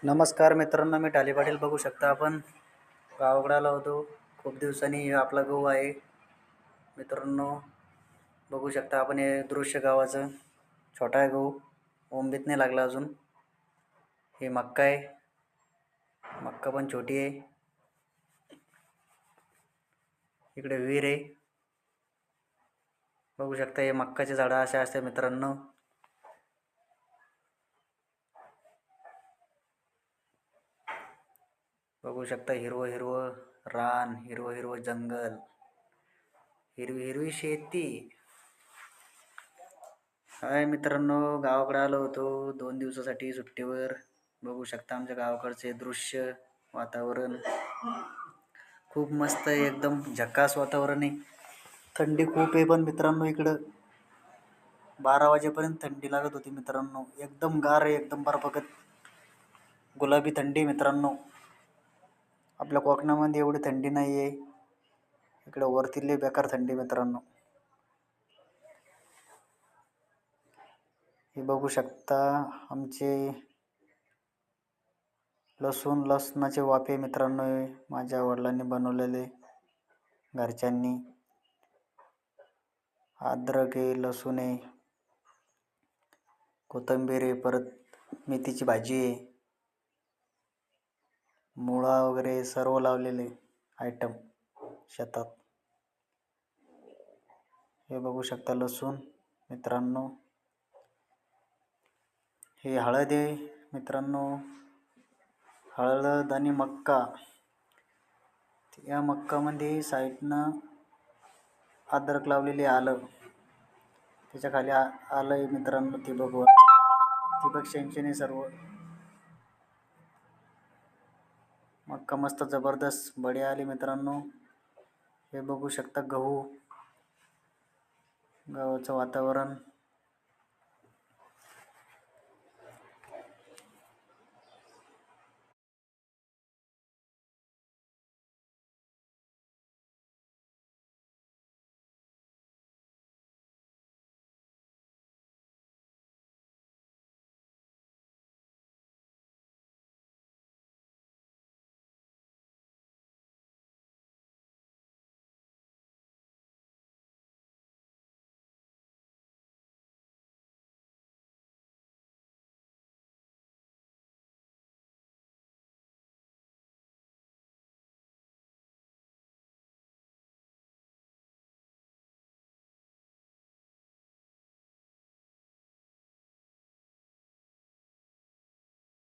नमस्कार मित्रांनो, मी ढाले पाटील. बघू शकता आपण गावाकडे आलो होतो. खूप दिवसांनी हे आपला गहू आहे मित्रांनो. बघू शकता आपण हे दृश्य गावाचं. छोटा आहे गहू, ओंबीत नाही लागला अजून. हे मक्का आहे, मक्का पण छोटी आहे. इकडे विहीर आहे. बघू शकता हे मक्काचे झाडं असे असते मित्रांनो. बघू शकता हिरवं हिरवं रान, हिरवं हिरवं जंगल, हिरवी हिरवी शेती. हाय मित्रांनो, गावाकडे आलो होतो 2 दिवसासाठी सुट्टीवर. बघू शकता आमच्या गावाकडचे दृश्य, वातावरण खूप मस्त आहे, एकदम झकास वातावरण आहे. थंडी खूप आहे पण मित्रांनो इकडं 12 वाजेपर्यंत थंडी लागत होती मित्रांनो. एकदम गार आहे, एकदम बर्फागत गुलाबी थंडी मित्रांनो. आपल्या कोकणामध्ये एवढी थंडी नाही आहे, इकडे वरती लय बेकार थंडी मित्रांनो. हे बघू शकता आमचे लसणाचे वाफे मित्रांनो, माझ्या वडिलांनी बनवलेले घरच्यांनी. अद्रक आहे, लसूण आहे, कोथिंबीर आहे, परत मेथीची भाजी आहे, मुळा वगैरे सर्व लावलेले आयटम शेतात. हे बघू शकता लसूण मित्रांनो. हे हळद आहे मित्रांनो, हळद आणि मक्का. या मक्कामध्ये साईडनं अद्रक लावलेले, आलं त्याच्या खाली आलं आहे मित्रांनो. ते बघू, ठिबक सिंचन आहे सर्व. मक्का मस्त जबरदस्त बढी आली मित्रांनो. हे बघू शकता गहू, गावाचं वातावरण.